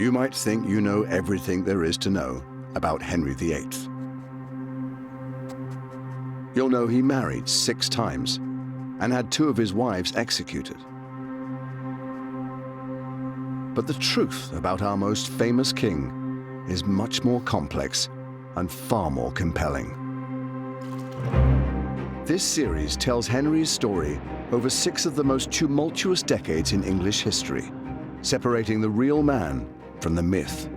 You might think you know everything there is to know about Henry VIII. You'll know he married 6 times and had 2 of his wives executed. But the truth about our most famous king is much more complex and far more compelling. This series tells Henry's story over 6 of the most tumultuous decades in English history, separating the real man from the myth.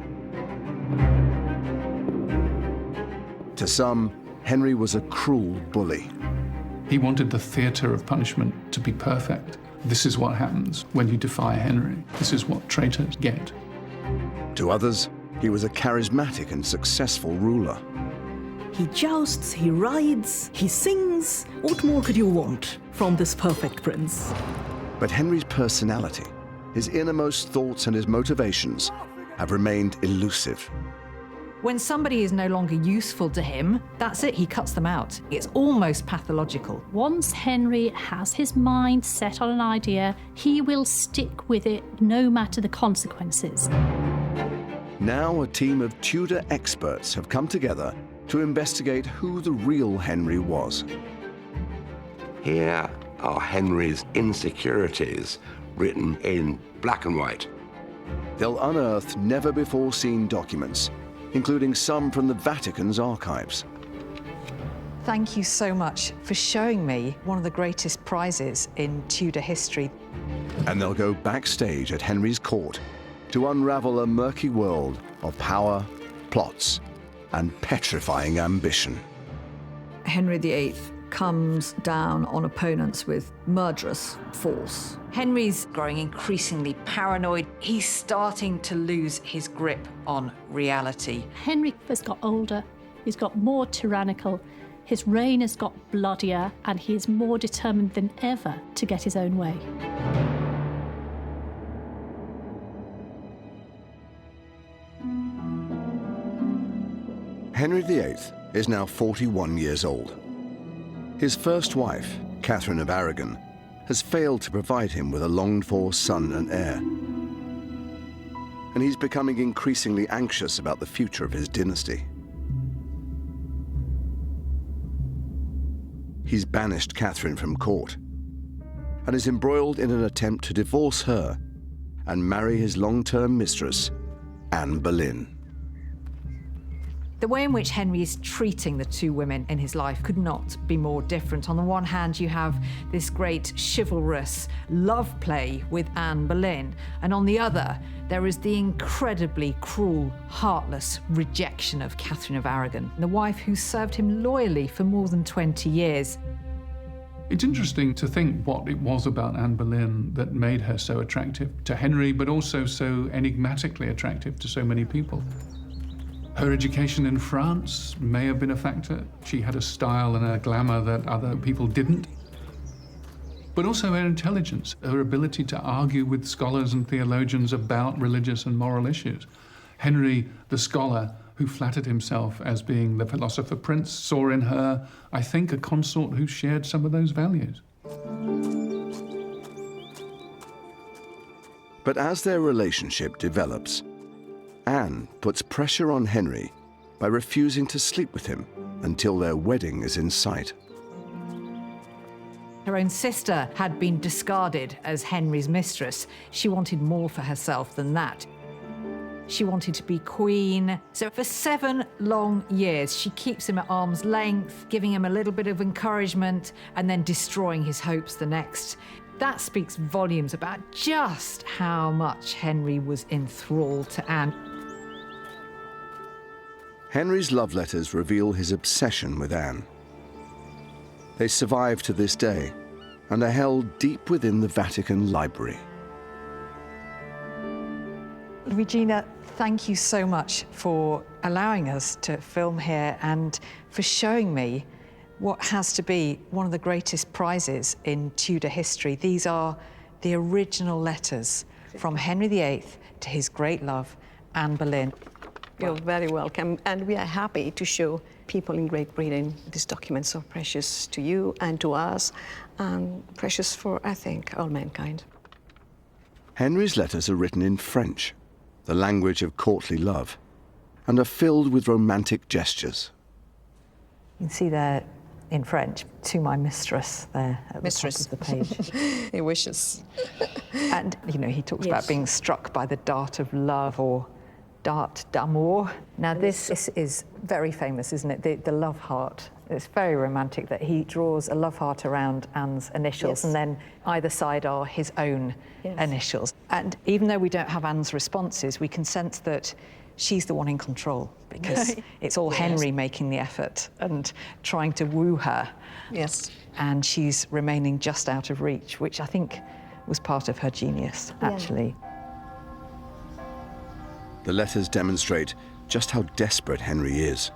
To some, Henry was a cruel bully. He wanted the theatre of punishment to be perfect. This is what happens when you defy Henry. This is what traitors get. To others, he was a charismatic and successful ruler. He jousts, he rides, he sings. What more could you want from this perfect prince? But Henry's personality, his innermost thoughts and his motivations have remained elusive. When somebody is no longer useful to him, that's it, he cuts them out. It's almost pathological. Once Henry has his mind set on an idea, he will stick with it no matter the consequences. Now a team of Tudor experts have come together to investigate who the real Henry was. Here are Henry's insecurities written in black and white. They'll unearth never-before-seen documents, including some from the Vatican's archives. Thank you so much for showing me one of the greatest prizes in Tudor history. And they'll go backstage at Henry's court to unravel a murky world of power, plots, and petrifying ambition. Henry VIII comes down on opponents with murderous force. Henry's growing increasingly paranoid. He's starting to lose his grip on reality. Henry has got older, he's got more tyrannical, his reign has got bloodier, and he is more determined than ever to get his own way. Henry VIII is now 41 years old. His first wife, Catherine of Aragon, has failed to provide him with a longed-for son and heir. And he's becoming increasingly anxious about the future of his dynasty. He's banished Catherine from court and is embroiled in an attempt to divorce her and marry his long-term mistress, Anne Boleyn. The way in which Henry is treating the 2 women in his life could not be more different. On the one hand, you have this great chivalrous love play with Anne Boleyn, and on the other, there is the incredibly cruel, heartless rejection of Catherine of Aragon, the wife who served him loyally for more than 20 years. It's interesting to think what it was about Anne Boleyn that made her so attractive to Henry, but also so enigmatically attractive to so many people. Her education in France may have been a factor. She had a style and a glamour that other people didn't. But also her intelligence, her ability to argue with scholars and theologians about religious and moral issues. Henry, the scholar who flattered himself as being the philosopher prince, saw in her, I think, a consort who shared some of those values. But as their relationship develops, Anne puts pressure on Henry by refusing to sleep with him until their wedding is in sight. Her own sister had been discarded as Henry's mistress. She wanted more for herself than that. She wanted to be queen. So for 7 long years, she keeps him at arm's length, giving him a little bit of encouragement, and then destroying his hopes the next. That speaks volumes about just how much Henry was enthralled to Anne. Henry's love letters reveal his obsession with Anne. They survive to this day and are held deep within the Vatican library. Regina, thank you so much for allowing us to film here and for showing me what has to be one of the greatest prizes in Tudor history. These are the original letters from Henry VIII to his great love, Anne Boleyn. You're very welcome, and we are happy to show people in Great Britain these documents are precious to you and to us, and precious for, I think, all mankind. Henry's letters are written in French, the language of courtly love, and are filled with romantic gestures. You can see there in French, "To my mistress," there at Mistress. the top of the page. He wishes. And, you know, he talks about being struck by the dart of love or dart d'amour. Now, this is very famous, isn't it? The love heart. It's very romantic that he draws a love heart around Anne's initials, Yes. and then either side are his own initials. And even though we don't have Anne's responses, we can sense that she's the one in control, because it's all Henry making the effort and trying to woo her. Yes. And she's remaining just out of reach, which I think was part of her genius, actually. The letters demonstrate just how desperate Henry is.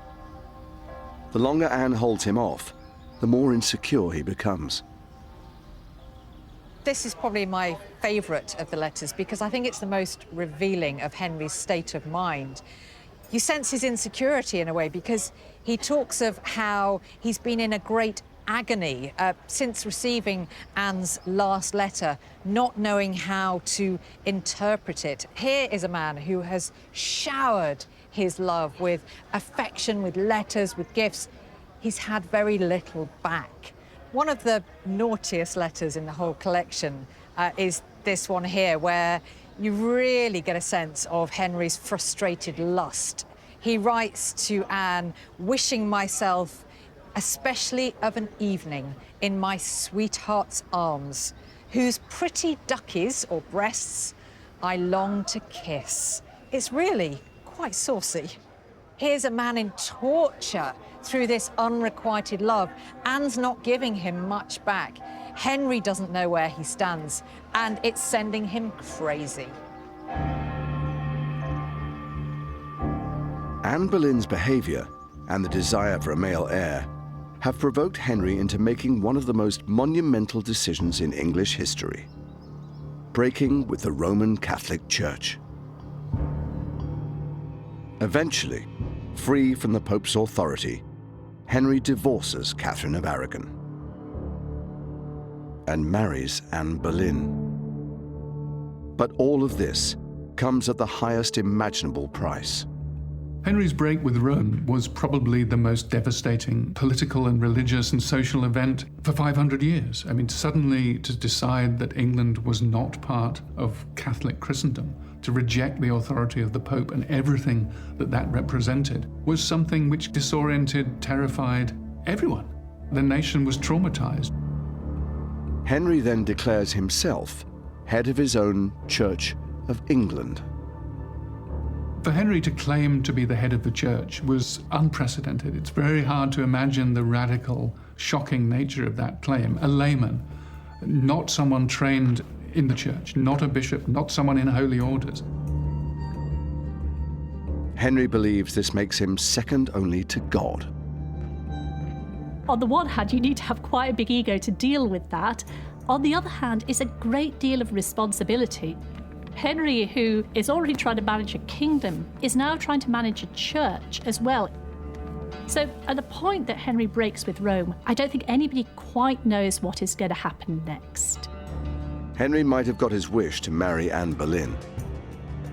The longer Anne holds him off, the more insecure he becomes. This is probably my favourite of the letters, because I think it's the most revealing of Henry's state of mind. You sense his insecurity in a way, because he talks of how he's been in a great agony since receiving Anne's last letter, not knowing how to interpret it. Here is a man who has showered his love with affection, with letters, with gifts. He's had very little back. One of the naughtiest letters in the whole collection is this one here, where you really get a sense of Henry's frustrated lust. He writes to Anne, "Wishing myself especially of an evening in my sweetheart's arms, whose pretty duckies or breasts I long to kiss." It's really quite saucy. Here's a man in torture through this unrequited love. Anne's not giving him much back. Henry doesn't know where he stands, and it's sending him crazy. Anne Boleyn's behaviour and the desire for a male heir have provoked Henry into making one of the most monumental decisions in English history: breaking with the Roman Catholic Church. Eventually, free from the Pope's authority, Henry divorces Catherine of Aragon and marries Anne Boleyn. But all of this comes at the highest imaginable price. Henry's break with Rome was probably the most devastating political and religious and social event for 500 years. I mean, suddenly to decide that England was not part of Catholic Christendom, to reject the authority of the Pope and everything that that represented, was something which disoriented, terrified everyone. The nation was traumatized. Henry then declares himself head of his own Church of England. For Henry to claim to be the head of the church was unprecedented. It's very hard to imagine the radical, shocking nature of that claim. A layman, not someone trained in the church, not a bishop, not someone in holy orders. Henry believes this makes him second only to God. On the one hand, you need to have quite a big ego to deal with that. On the other hand, it's a great deal of responsibility. Henry, who is already trying to manage a kingdom, is now trying to manage a church as well. So at the point that Henry breaks with Rome, I don't think anybody quite knows what is going to happen next. Henry might have got his wish to marry Anne Boleyn,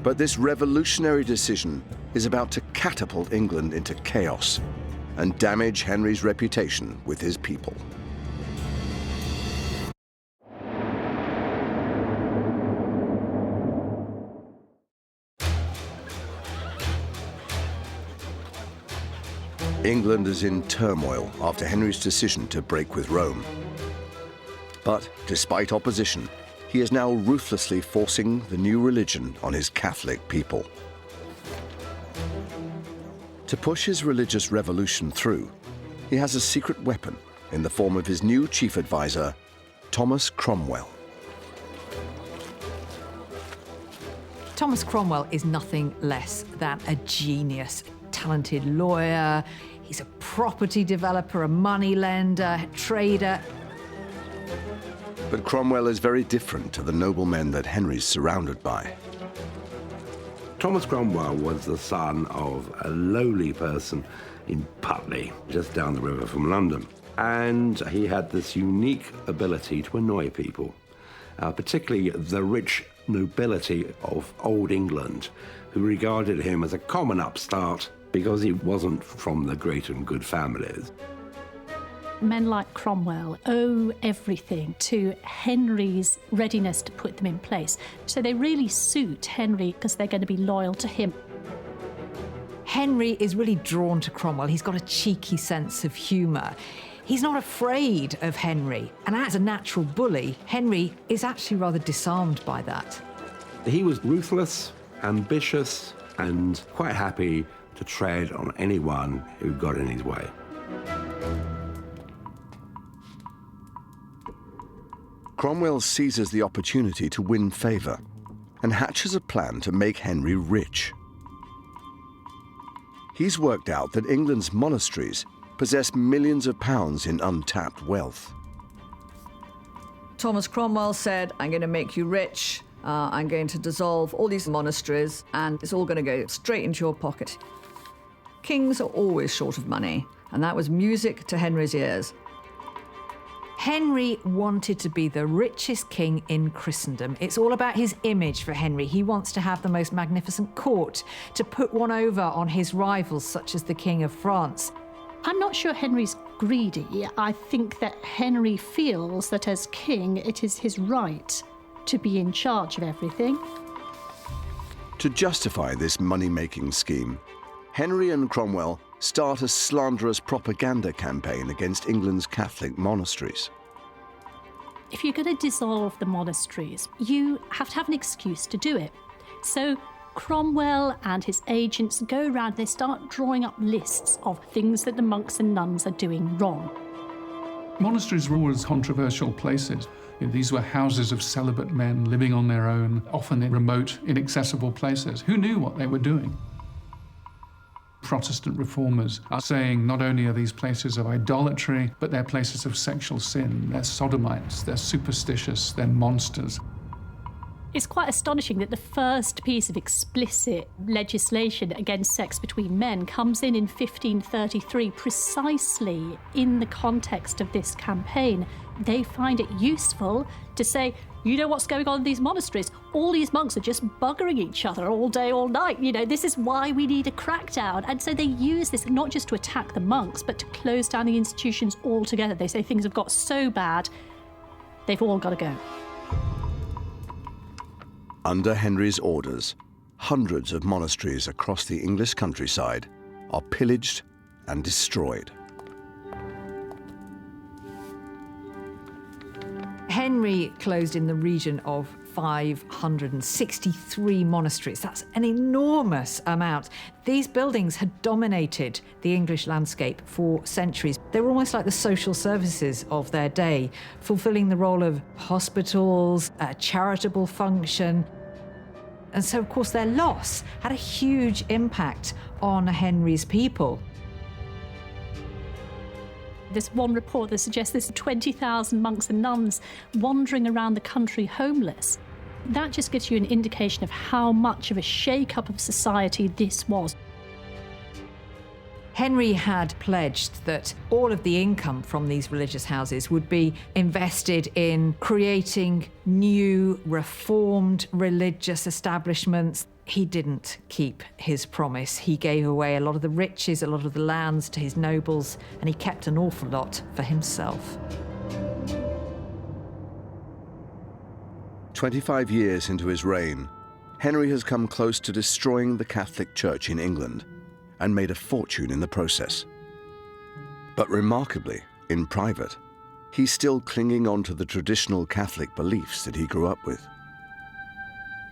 but this revolutionary decision is about to catapult England into chaos and damage Henry's reputation with his people. England is in turmoil after Henry's decision to break with Rome. But despite opposition, he is now ruthlessly forcing the new religion on his Catholic people. To push his religious revolution through, he has a secret weapon in the form of his new chief advisor, Thomas Cromwell. Thomas Cromwell is nothing less than a genius, talented lawyer. He's a property developer, a moneylender, a trader. But Cromwell is very different to the noblemen that Henry's surrounded by. Thomas Cromwell was the son of a lowly person in Putney, just down the river from London. And he had this unique ability to annoy people, particularly the rich nobility of Old England, who regarded him as a common upstart because he wasn't from the great and good families. Men like Cromwell owe everything to Henry's readiness to put them in place. So they really suit Henry because they're going to be loyal to him. Henry is really drawn to Cromwell. He's got a cheeky sense of humour. He's not afraid of Henry. And as a natural bully, Henry is actually rather disarmed by that. He was ruthless, ambitious, and quite happy to tread on anyone who got in his way. Cromwell seizes the opportunity to win favour and hatches a plan to make Henry rich. He's worked out that England's monasteries possess millions of pounds in untapped wealth. Thomas Cromwell said, I'm going to make you rich, I'm going to dissolve all these monasteries, and it's all going to go straight into your pocket. Kings are always short of money, and that was music to Henry's ears. Henry wanted to be the richest king in Christendom. It's all about his image for Henry. He wants to have the most magnificent court, to put one over on his rivals, such as the King of France. I'm not sure Henry's greedy. I think that Henry feels that as king, it is his right to be in charge of everything. To justify this money-making scheme, Henry and Cromwell start a slanderous propaganda campaign against England's Catholic monasteries. If you're going to dissolve the monasteries, you have to have an excuse to do it. So Cromwell and his agents go around, they start drawing up lists of things that the monks and nuns are doing wrong. Monasteries were always controversial places. These were houses of celibate men living on their own, often in remote, inaccessible places. Who knew what they were doing? Protestant reformers are saying not only are these places of idolatry, but they're places of sexual sin. They're sodomites, they're superstitious, they're monsters. It's quite astonishing that the first piece of explicit legislation against sex between men comes in 1533, precisely in the context of this campaign. They find it useful to say, you know what's going on in these monasteries? All these monks are just buggering each other all day, all night. You know, this is why we need a crackdown. And so they use this not just to attack the monks, but to close down the institutions altogether. They say things have got so bad, they've all got to go. Under Henry's orders, hundreds of monasteries across the English countryside are pillaged and destroyed. Henry closed in the region of 563 monasteries. That's an enormous amount. These buildings had dominated the English landscape for centuries. They were almost like the social services of their day, fulfilling the role of hospitals, a charitable function. And so, of course, their loss had a huge impact on Henry's people. There's one report that suggests there's 20,000 monks and nuns wandering around the country homeless. That just gives you an indication of how much of a shake-up of society this was. Henry had pledged that all of the income from these religious houses would be invested in creating new, reformed religious establishments. He didn't keep his promise. He gave away a lot of the riches, a lot of the lands to his nobles, and he kept an awful lot for himself. 25 years into his reign, Henry has come close to destroying the Catholic Church in England and made a fortune in the process. But remarkably, in private, he's still clinging on to the traditional Catholic beliefs that he grew up with.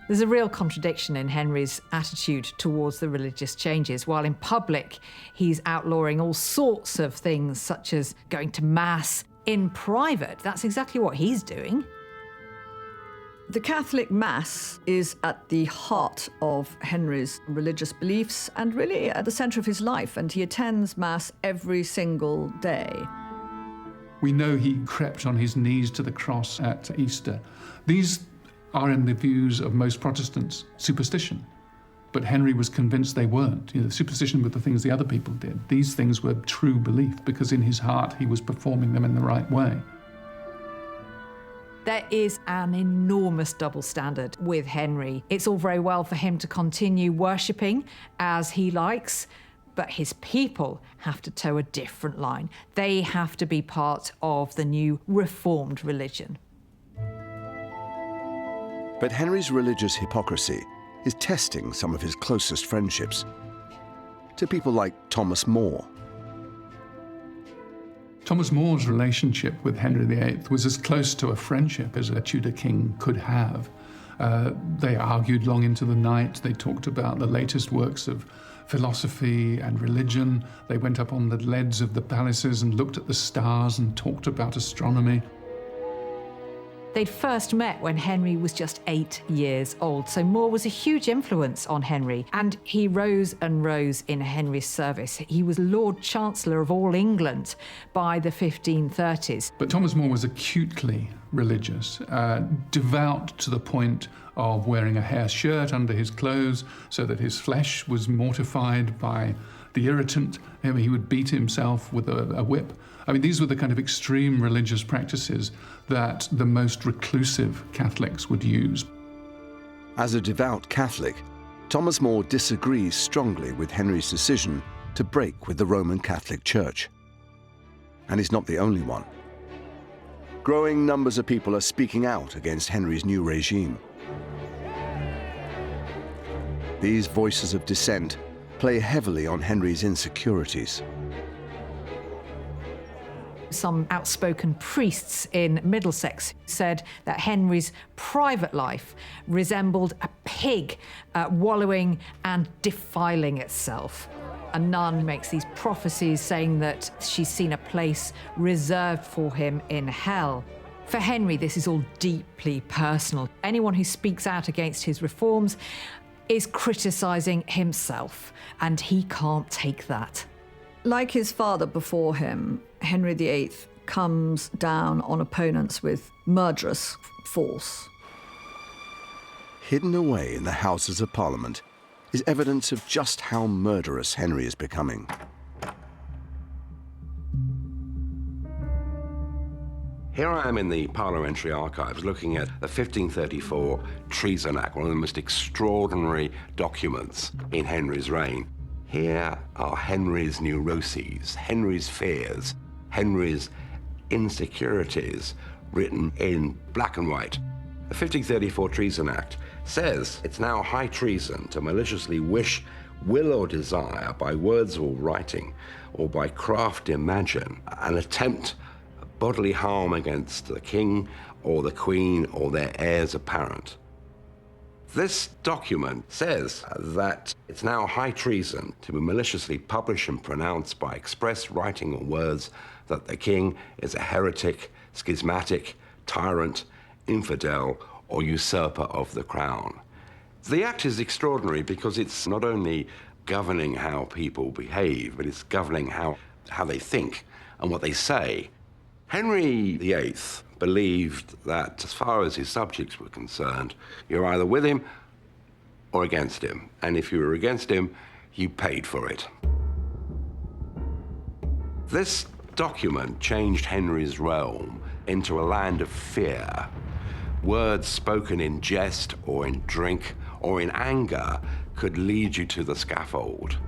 There's a real contradiction in Henry's attitude towards the religious changes. While in public, he's outlawing all sorts of things, such as going to Mass. In private, that's exactly what he's doing. The Catholic Mass is at the heart of Henry's religious beliefs and really at the centre of his life, and he attends Mass every single day. We know he crept on his knees to the cross at Easter. These are, in the views of most Protestants, superstition. But Henry was convinced they weren't. Superstition were the things the other people did. These things were true belief because in his heart he was performing them in the right way. There is an enormous double standard with Henry. It's all very well for him to continue worshipping as he likes, but his people have to toe a different line. They have to be part of the new reformed religion. But Henry's religious hypocrisy is testing some of his closest friendships. To people like Thomas More. Thomas More's relationship with Henry VIII was as close to a friendship as a Tudor king could have. They argued long into the night. They talked about the latest works of philosophy and religion. They went up on the leads of the palaces and looked at the stars and talked about astronomy. They'd first met when Henry was just 8 years old, so More was a huge influence on Henry, and he rose and rose in Henry's service. He was Lord Chancellor of all England by the 1530s. But Thomas More was acutely religious, devout to the point of wearing a hair shirt under his clothes so that his flesh was mortified by the irritant. He would beat himself with a whip. I mean, these were the kind of extreme religious practices that the most reclusive Catholics would use. As a devout Catholic, Thomas More disagrees strongly with Henry's decision to break with the Roman Catholic Church. And he's not the only one. Growing numbers of people are speaking out against Henry's new regime. These voices of dissent play heavily on Henry's insecurities. Some outspoken priests in Middlesex said that Henry's private life resembled a pig wallowing and defiling itself. A nun makes these prophecies saying that she's seen a place reserved for him in hell. For Henry, this is all deeply personal. Anyone who speaks out against his reforms is criticising himself, and he can't take that. Like his father before him, Henry VIII comes down on opponents with murderous force. Hidden away in the Houses of Parliament is evidence of just how murderous Henry is becoming. Here I am in the parliamentary archives looking at the 1534 Treason Act, one of the most extraordinary documents in Henry's reign. Here are Henry's neuroses, Henry's fears, Henry's insecurities, written in black and white. The 1534 Treason Act says it's now high treason to maliciously wish, will or desire, by words or writing, or by craft imagine, an attempt bodily harm against the king or the queen or their heirs apparent. This document says that it's now high treason to maliciously publish and pronounce by express writing or words that the king is a heretic, schismatic, tyrant, infidel, or usurper of the crown. The act is extraordinary because it's not only governing how people behave, but it's governing how they think and what they say. Henry VIII believed that as far as his subjects were concerned, you're either with him or against him. And if you were against him, you paid for it. This document changed Henry's realm into a land of fear. Words spoken in jest or in drink or in anger could lead you to the scaffold.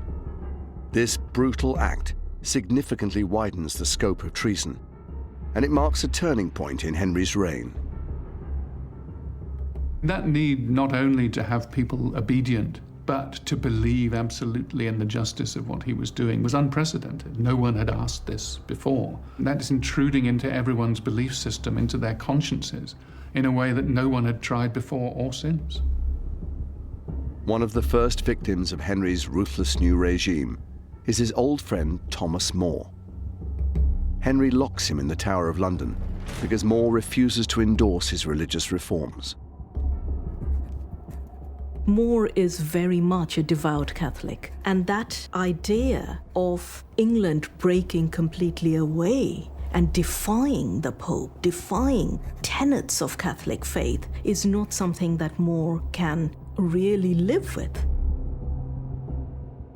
This brutal act significantly widens the scope of treason, and it marks a turning point in Henry's reign. That need not only to have people obedient, but to believe absolutely in the justice of what he was doing was unprecedented. No one had asked this before. That is intruding into everyone's belief system, into their consciences, in a way that no one had tried before or since. One of the first victims of Henry's ruthless new regime is his old friend Thomas More. Henry locks him in the Tower of London because More refuses to endorse his religious reforms. More is very much a devout Catholic, and that idea of England breaking completely away and defying the Pope, defying tenets of Catholic faith, is not something that More can really live with.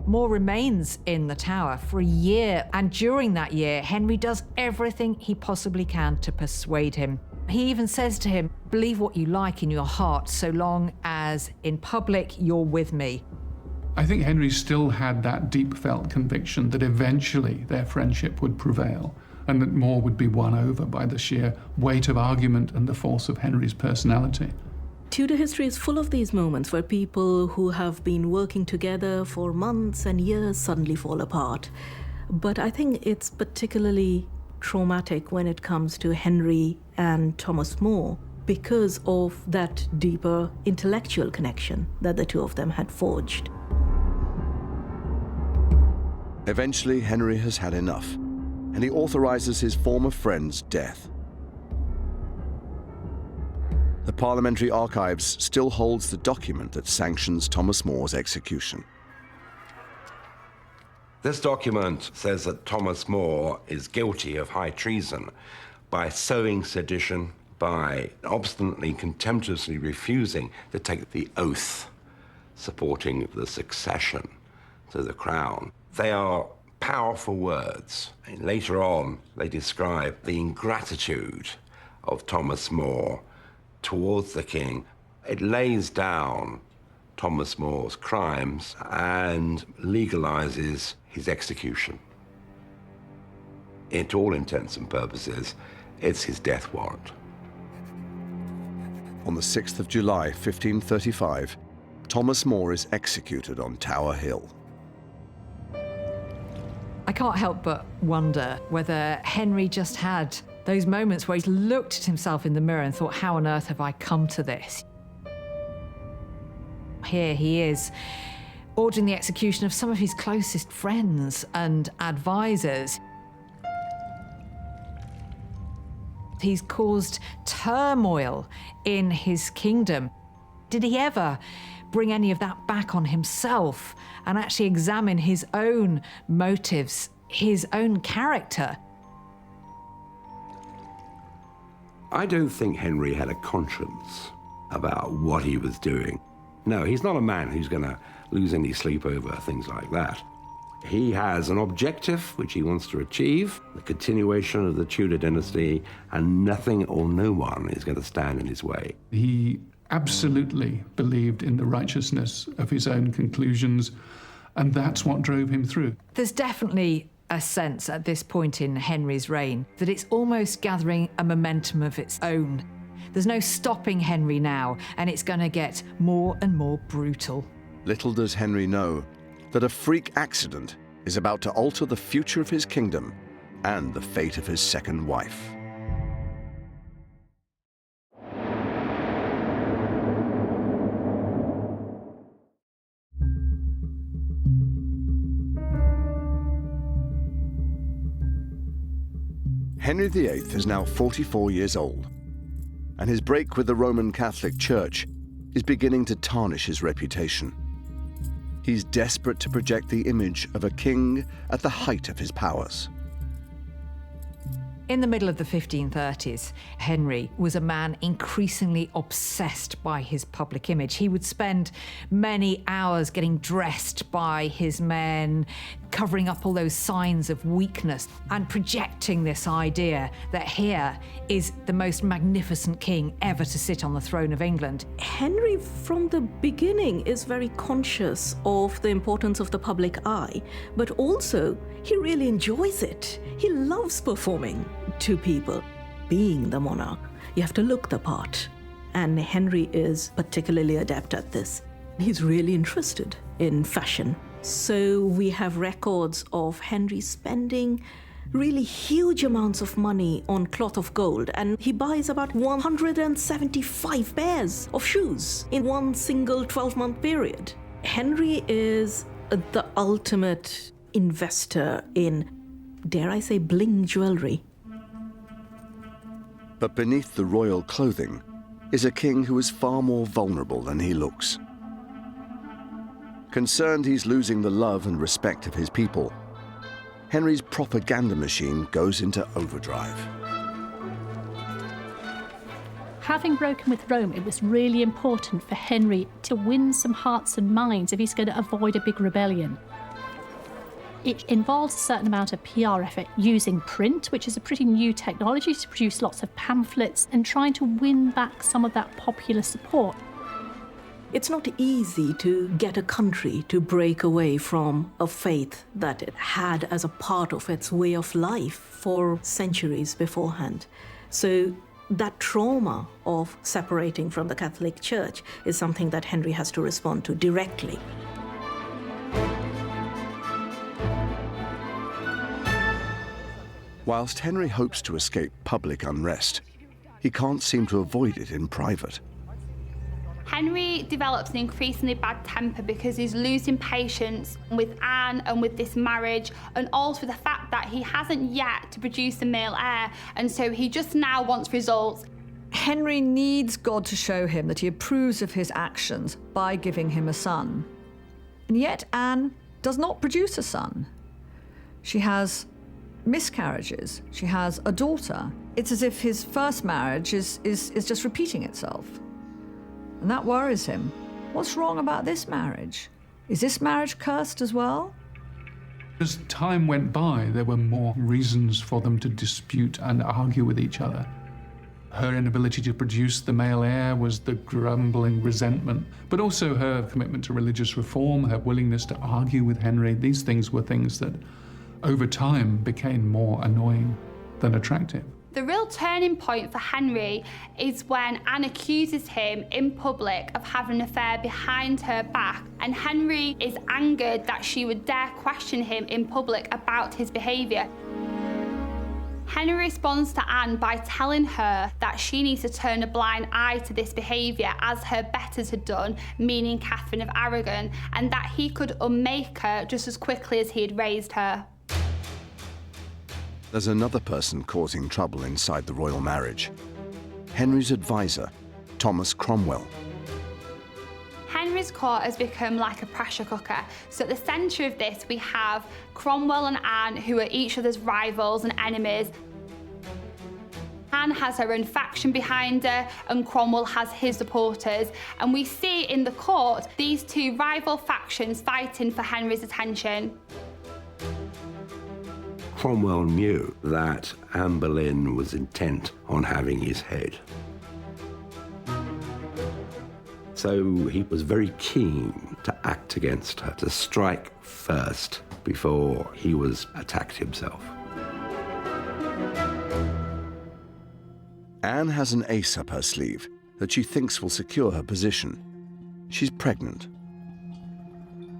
More remains in the Tower for a year, and during that year, Henry does everything he possibly can to persuade him. He even says to him, believe what you like in your heart, so long as in public you're with me. I think Henry still had that deep-felt conviction that eventually their friendship would prevail and that More would be won over by the sheer weight of argument and the force of Henry's personality. Tudor history is full of these moments where people who have been working together for months and years suddenly fall apart. But I think it's particularly traumatic when it comes to Henry and Thomas More because of that deeper intellectual connection that the two of them had forged. Eventually, Henry has had enough, and he authorizes his former friend's death. The Parliamentary Archives still holds the document that sanctions Thomas More's execution. This document says that Thomas More is guilty of high treason by sowing sedition, by obstinately, contemptuously refusing to take the oath supporting the succession to the crown. They are powerful words. And later on, they describe the ingratitude of Thomas More towards the king. It lays down Thomas More's crimes and legalizes his execution. To all intents and purposes, it's his death warrant. On the 6th of July, 1535, Thomas More is executed on Tower Hill. I can't help but wonder whether Henry just had those moments where he looked at himself in the mirror and thought, how on earth have I come to this? Here he is, ordering the execution of some of his closest friends and advisors. He's caused turmoil in his kingdom. Did he ever bring any of that back on himself and actually examine his own motives, his own character? I don't think Henry had a conscience about what he was doing. No, he's not a man who's going to lose any sleep over things like that. He has an objective which he wants to achieve, the continuation of the Tudor dynasty, and nothing or no one is going to stand in his way. He absolutely believed in the righteousness of his own conclusions, and that's what drove him through. There's definitely a sense at this point in Henry's reign that it's almost gathering a momentum of its own. There's no stopping Henry now, and it's going to get more and more brutal. Little does Henry know that a freak accident is about to alter the future of his kingdom and the fate of his second wife. Henry VIII is now 44 years old, and his break with the Roman Catholic Church is beginning to tarnish his reputation. He's desperate to project the image of a king at the height of his powers. In the middle of the 1530s, Henry was a man increasingly obsessed by his public image. He would spend many hours getting dressed by his men, covering up all those signs of weakness and projecting this idea that here is the most magnificent king ever to sit on the throne of England. Henry, from the beginning, is very conscious of the importance of the public eye, but also he really enjoys it. He loves performing to people. Being the monarch, you have to look the part, and Henry is particularly adept at this. He's really interested in fashion. So we have records of Henry spending really huge amounts of money on cloth of gold, and he buys about 175 pairs of shoes in one single 12-month period. Henry is the ultimate investor in, dare I say, bling jewelry. But beneath the royal clothing is a king who is far more vulnerable than he looks. Concerned he's losing the love and respect of his people, Henry's propaganda machine goes into overdrive. Having broken with Rome, it was really important for Henry to win some hearts and minds if he's going to avoid a big rebellion. It involves a certain amount of PR effort using print, which is a pretty new technology, to produce lots of pamphlets and trying to win back some of that popular support. It's not easy to get a country to break away from a faith that it had as a part of its way of life for centuries beforehand. So that trauma of separating from the Catholic Church is something that Henry has to respond to directly. Whilst Henry hopes to escape public unrest, he can't seem to avoid it in private. Henry develops an increasingly bad temper because he's losing patience with Anne and with this marriage, and also the fact that he hasn't yet to produce a male heir, and so he just now wants results. Henry needs God to show him that he approves of his actions by giving him a son. And yet Anne does not produce a son. She has miscarriages. She has a daughter. It's as if his first marriage is just repeating itself. And that worries him. What's wrong about this marriage? Is this marriage cursed as well? As time went by, there were more reasons for them to dispute and argue with each other. Her inability to produce the male heir was the grumbling resentment, but also her commitment to religious reform, her willingness to argue with Henry. These things were things that, over time, became more annoying than attractive. The real turning point for Henry is when Anne accuses him in public of having an affair behind her back, and Henry is angered that she would dare question him in public about his behaviour. Henry responds to Anne by telling her that she needs to turn a blind eye to this behaviour as her betters had done, meaning Catherine of Aragon, and that he could unmake her just as quickly as he had raised her. There's another person causing trouble inside the royal marriage. Henry's advisor, Thomas Cromwell. Henry's court has become like a pressure cooker. So at the centre of this, we have Cromwell and Anne, who are each other's rivals and enemies. Anne has her own faction behind her, and Cromwell has his supporters. And we see in the court these two rival factions fighting for Henry's attention. Cromwell knew that Anne Boleyn was intent on having his head. So he was very keen to act against her, to strike first before he was attacked himself. Anne has an ace up her sleeve that she thinks will secure her position. She's pregnant.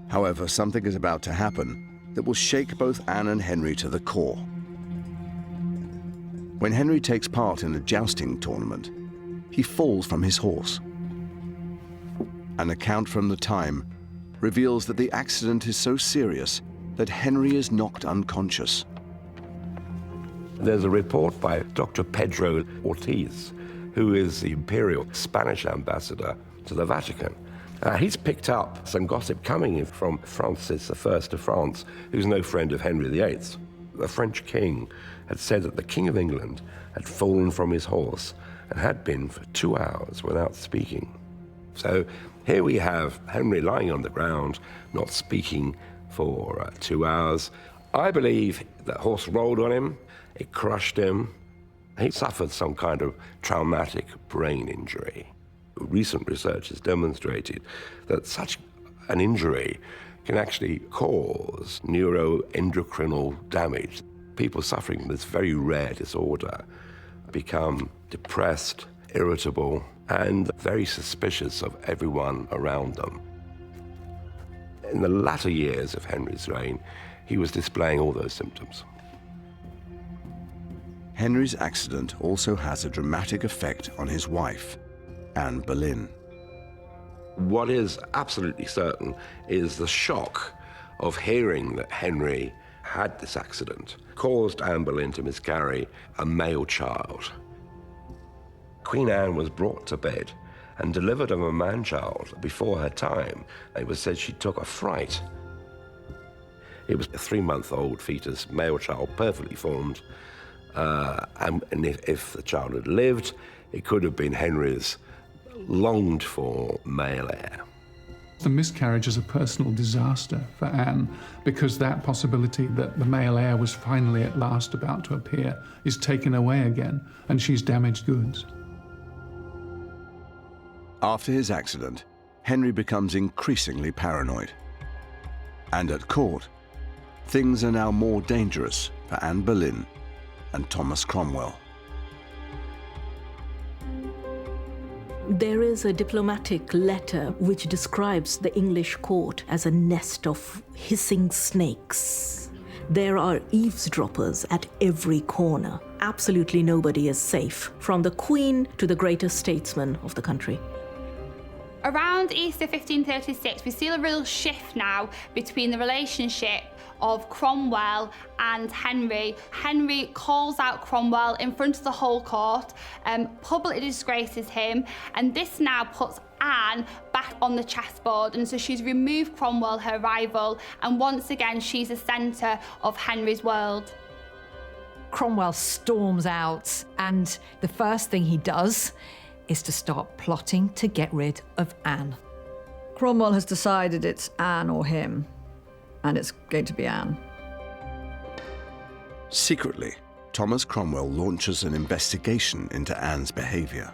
However, something is about to happen that will shake both Anne and Henry to the core. When Henry takes part in a jousting tournament, he falls from his horse. An account from the time reveals that the accident is so serious that Henry is knocked unconscious. There's a report by Dr. Pedro Ortiz, who is the imperial Spanish ambassador to the Vatican. He's picked up some gossip coming in from Francis I of France, who's no friend of Henry VIII. The French king had said that the King of England had fallen from his horse and had been for 2 hours without speaking. So here we have Henry lying on the ground, not speaking for 2 hours. I believe that horse rolled on him, it crushed him. He suffered some kind of traumatic brain injury. Recent research has demonstrated that such an injury can actually cause neuroendocrinal damage. People suffering from this very rare disorder become depressed, irritable, and very suspicious of everyone around them. In the latter years of Henry's reign, he was displaying all those symptoms. Henry's accident also has a dramatic effect on his wife, Anne Boleyn. What is absolutely certain is the shock of hearing that Henry had this accident caused Anne Boleyn to miscarry a male child. Queen Anne was brought to bed and delivered of a man-child before her time. It was said she took a fright. It was a 3-month-old fetus, male child, perfectly formed, and if the child had lived, it could have been Henry's longed-for male heir. The miscarriage is a personal disaster for Anne, because that possibility that the male heir was finally at last about to appear is taken away again, and she's damaged goods. After his accident, Henry becomes increasingly paranoid. And at court, things are now more dangerous for Anne Boleyn and Thomas Cromwell. There is a diplomatic letter which describes the English court as a nest of hissing snakes. There are eavesdroppers at every corner. Absolutely nobody is safe, from the Queen to the greatest statesman of the country. Around Easter 1536, we see a real shift now between the relationship of Cromwell and Henry. Henry calls out Cromwell in front of the whole court, publicly disgraces him, and this now puts Anne back on the chessboard, and so she's removed Cromwell, her rival, and once again she's the centre of Henry's world. Cromwell storms out, and the first thing he does is to start plotting to get rid of Anne. Cromwell has decided it's Anne or him, and it's going to be Anne. Secretly, Thomas Cromwell launches an investigation into Anne's behaviour.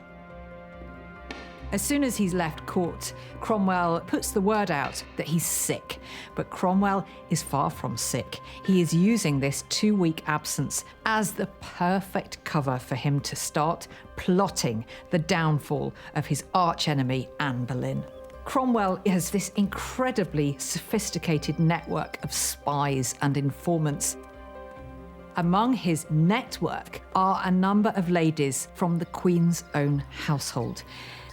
As soon as he's left court, Cromwell puts the word out that he's sick. But Cromwell is far from sick. He is using this 2-week absence as the perfect cover for him to start plotting the downfall of his archenemy, Anne Boleyn. Cromwell has this incredibly sophisticated network of spies and informants. Among his network are a number of ladies from the Queen's own household.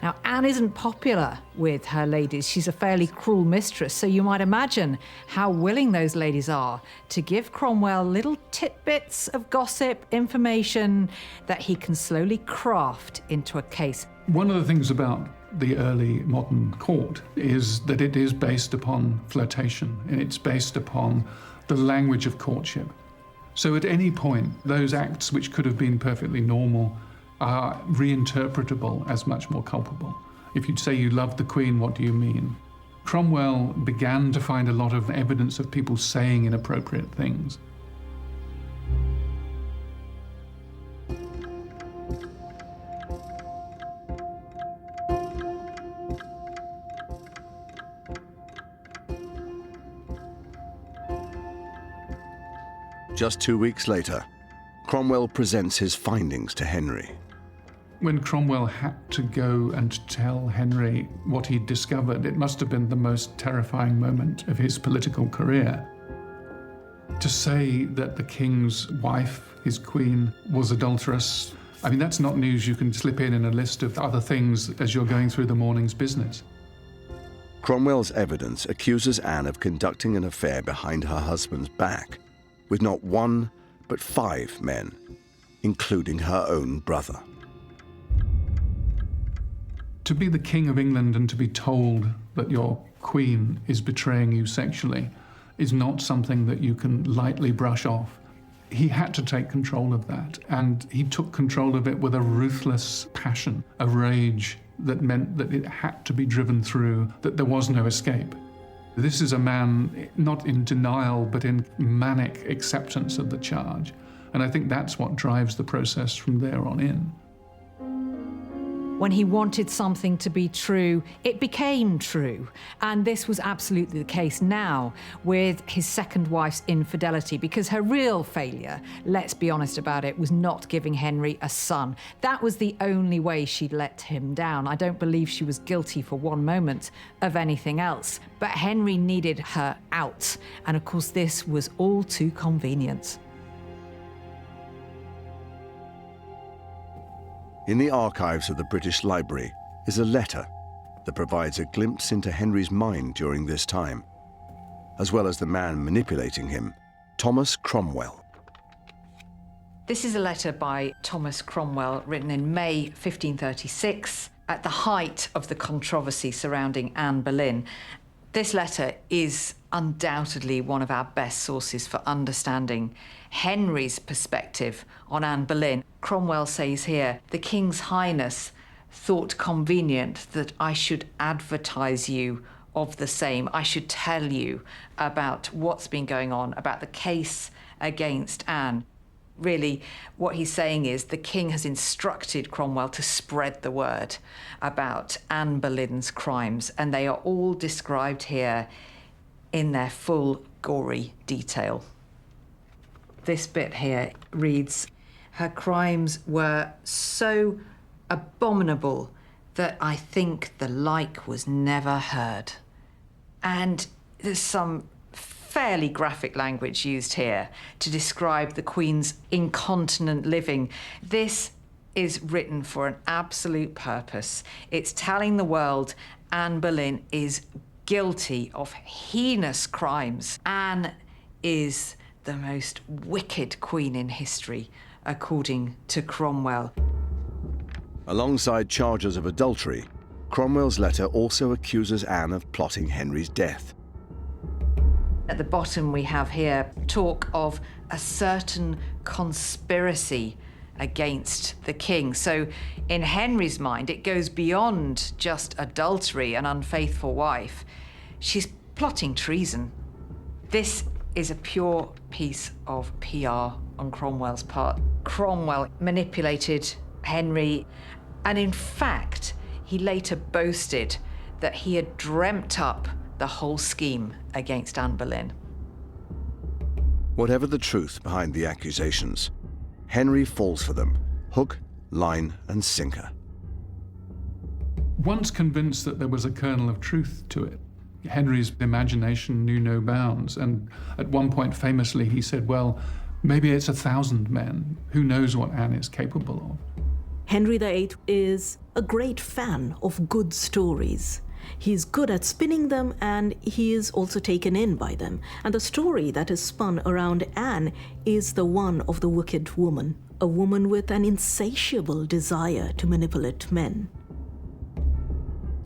Now, Anne isn't popular with her ladies. She's a fairly cruel mistress, so you might imagine how willing those ladies are to give Cromwell little tidbits of gossip, information that he can slowly craft into a case. One of the things about the early modern court is that it is based upon flirtation, and it's based upon the language of courtship. So at any point, those acts which could have been perfectly normal are reinterpretable as much more culpable. If you say you love the Queen, what do you mean? Cromwell began to find a lot of evidence of people saying inappropriate things. Just 2 weeks later, Cromwell presents his findings to Henry. When Cromwell had to go and tell Henry what he'd discovered, it must have been the most terrifying moment of his political career. To say that the king's wife, his queen, was adulterous, I mean, that's not news you can slip in a list of other things as you're going through the morning's business. Cromwell's evidence accuses Anne of conducting an affair behind her husband's back with not 1, but 5 men, including her own brother. To be the King of England and to be told that your queen is betraying you sexually is not something that you can lightly brush off. He had to take control of that, and he took control of it with a ruthless passion, a rage that meant that it had to be driven through, that there was no escape. This is a man not in denial, but in manic acceptance of the charge. And I think that's what drives the process from there on in. When he wanted something to be true, it became true. And this was absolutely the case now with his second wife's infidelity, because her real failure, let's be honest about it, was not giving Henry a son. That was the only way she'd let him down. I don't believe she was guilty for one moment of anything else. But Henry needed her out. And of course, this was all too convenient. In the archives of the British Library is a letter that provides a glimpse into Henry's mind during this time, as well as the man manipulating him, Thomas Cromwell. This is a letter by Thomas Cromwell written in May 1536, at the height of the controversy surrounding Anne Boleyn. This letter is undoubtedly one of our best sources for understanding Henry's perspective on Anne Boleyn. Cromwell says here, "The King's Highness thought convenient that I should advertise you of the same. I should tell you about what's been going on, about the case against Anne. Really, what he's saying is the king has instructed Cromwell to spread the word about Anne Boleyn's crimes, and they are all described here in their full gory detail. This bit here reads, "Her crimes were so abominable that I think the like was never heard." And there's some fairly graphic language used here to describe the Queen's incontinent living. This is written for an absolute purpose. It's telling the world Anne Boleyn is guilty of heinous crimes. Anne is the most wicked queen in history, according to Cromwell. Alongside charges of adultery, Cromwell's letter also accuses Anne of plotting Henry's death. At the bottom we have here talk of a certain conspiracy against the king. So in Henry's mind, it goes beyond just adultery, an unfaithful wife. She's plotting treason. This is a pure piece of PR on Cromwell's part. Cromwell manipulated Henry, and in fact, he later boasted that he had dreamt up the whole scheme against Anne Boleyn. Whatever the truth behind the accusations, Henry falls for them, hook, line, and sinker. Once convinced that there was a kernel of truth to it, Henry's imagination knew no bounds, and at one point famously he said, well, maybe it's 1,000 men. Who knows what Anne is capable of? Henry VIII is a great fan of good stories. He's good at spinning them, and he is also taken in by them. And the story that is spun around Anne is the one of the wicked woman, a woman with an insatiable desire to manipulate men.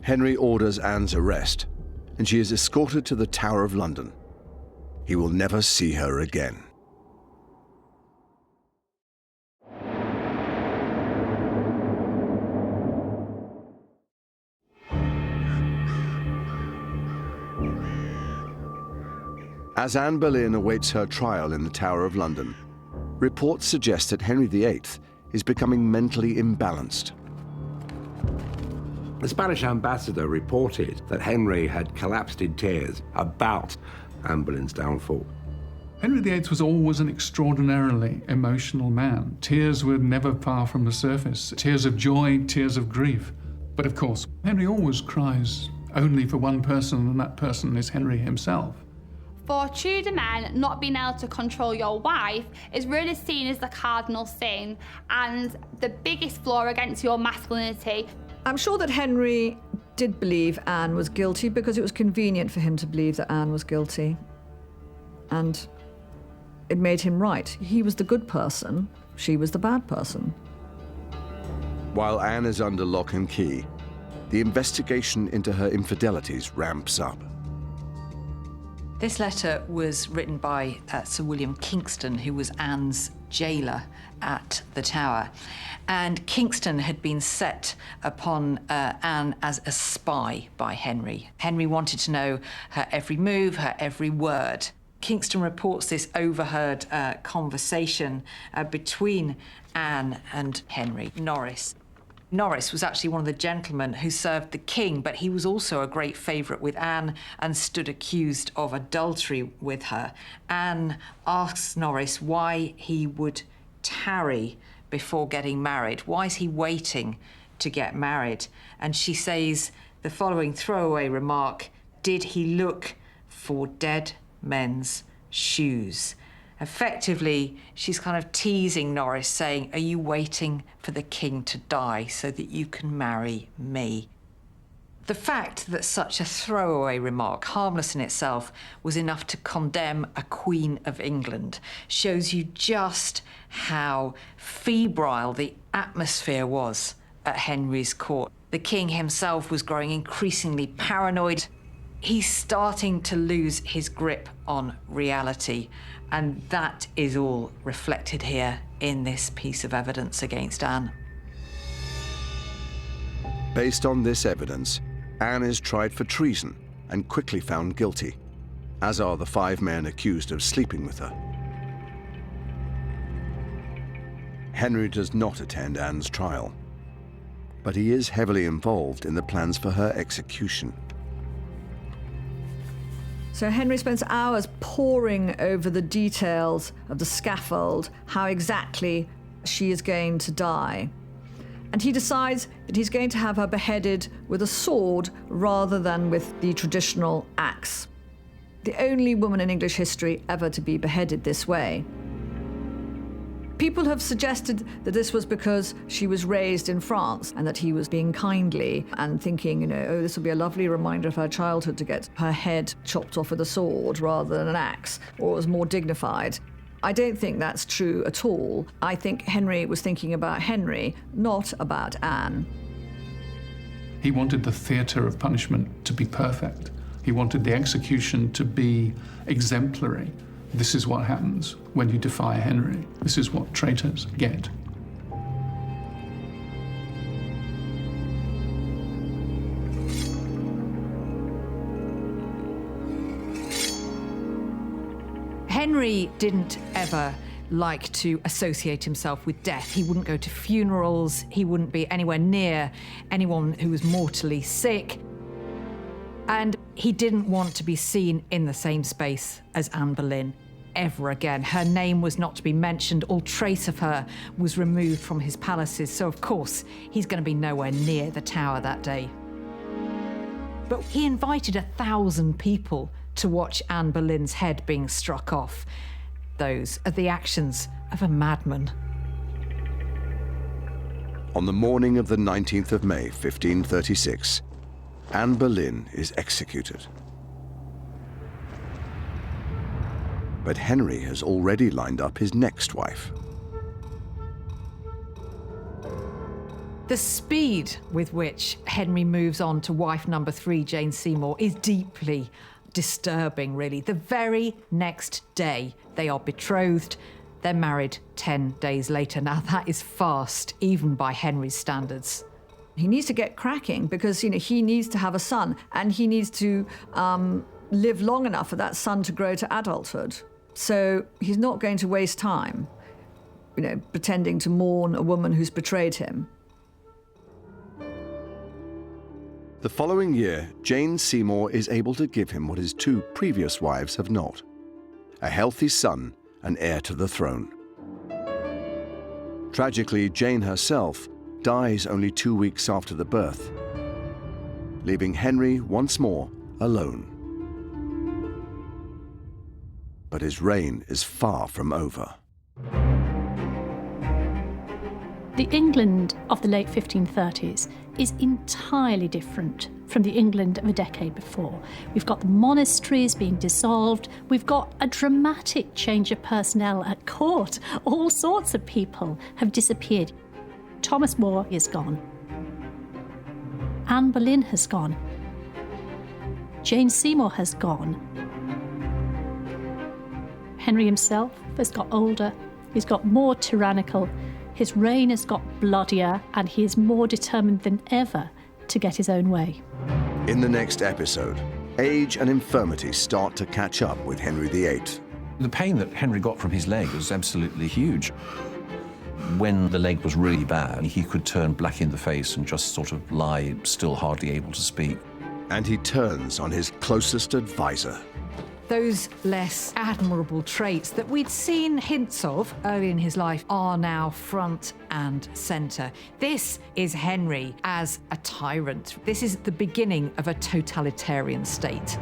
Henry orders Anne's arrest, and she is escorted to the Tower of London. He will never see her again. As Anne Boleyn awaits her trial in the Tower of London, reports suggest that Henry VIII is becoming mentally imbalanced. The Spanish ambassador reported that Henry had collapsed in tears about Anne Boleyn's downfall. Henry VIII was always an extraordinarily emotional man. Tears were never far from the surface. Tears of joy, tears of grief. But of course, Henry always cries only for one person, and that person is Henry himself. For Tudor men, not being able to control your wife is really seen as the cardinal sin and the biggest flaw against your masculinity. I'm sure that Henry did believe Anne was guilty because it was convenient for him to believe that Anne was guilty. And it made him right. He was the good person, she was the bad person. While Anne is under lock and key, the investigation into her infidelities ramps up. This letter was written by Sir William Kingston, who was Anne's jailer at the Tower. And Kingston had been set upon Anne as a spy by Henry. Henry wanted to know her every move, her every word. Kingston reports this overheard conversation between Anne and Henry. Norris was actually one of the gentlemen who served the king, but he was also a great favourite with Anne and stood accused of adultery with her. Anne asks Norris why he would tarry before getting married. Why is he waiting to get married? And she says the following throwaway remark, "Did he look for dead men's shoes?" Effectively, she's kind of teasing Norris, saying, are you waiting for the king to die so that you can marry me? The fact that such a throwaway remark, harmless in itself, was enough to condemn a Queen of England shows you just how febrile the atmosphere was at Henry's court. The king himself was growing increasingly paranoid. He's starting to lose his grip on reality. And that is all reflected here in this piece of evidence against Anne. Based on this evidence, Anne is tried for treason and quickly found guilty, as are the 5 men accused of sleeping with her. Henry does not attend Anne's trial, but he is heavily involved in the plans for her execution. So Henry spends hours poring over the details of the scaffold, how exactly she is going to die. And he decides that he's going to have her beheaded with a sword rather than with the traditional axe. The only woman in English history ever to be beheaded this way. People have suggested that this was because she was raised in France and that he was being kindly and thinking, you know, oh, this will be a lovely reminder of her childhood to get her head chopped off with a sword rather than an axe, or it was more dignified. I don't think that's true at all. I think Henry was thinking about Henry, not about Anne. He wanted the theatre of punishment to be perfect. He wanted the execution to be exemplary. This is what happens when you defy Henry. This is what traitors get. Henry didn't ever like to associate himself with death. He wouldn't go to funerals. He wouldn't be anywhere near anyone who was mortally sick. And he didn't want to be seen in the same space as Anne Boleyn ever again. Her name was not to be mentioned. All trace of her was removed from his palaces. So, of course, he's going to be nowhere near the Tower that day. But he invited 1,000 people to watch Anne Boleyn's head being struck off. Those are the actions of a madman. On the morning of the 19th of May, 1536, Anne Boleyn is executed. But Henry has already lined up his next wife. The speed with which Henry moves on to wife number 3, Jane Seymour, is deeply disturbing, really. The very next day, they are betrothed. They're married 10 days later. Now, that is fast, even by Henry's standards. He needs to get cracking because, you know, he needs to have a son and he needs to live long enough for that son to grow to adulthood. So he's not going to waste time, you know, pretending to mourn a woman who's betrayed him. The following year, Jane Seymour is able to give him what his 2 previous wives have not: a healthy son and heir to the throne. Tragically, Jane herself dies only 2 weeks after the birth, leaving Henry once more alone. But his reign is far from over. The England of the late 1530s is entirely different from the England of a decade before. We've got the monasteries being dissolved. We've got a dramatic change of personnel at court. All sorts of people have disappeared. Thomas More is gone. Anne Boleyn has gone. Jane Seymour has gone. Henry himself has got older. He's got more tyrannical. His reign has got bloodier, and he is more determined than ever to get his own way. In the next episode, age and infirmity start to catch up with Henry VIII. The pain that Henry got from his leg was absolutely huge. When the leg was really bad, he could turn black in the face and just sort of lie still, hardly able to speak. And he turns on his closest advisor. Those less admirable traits that we'd seen hints of early in his life are now front and centre. This is Henry as a tyrant. This is the beginning of a totalitarian state.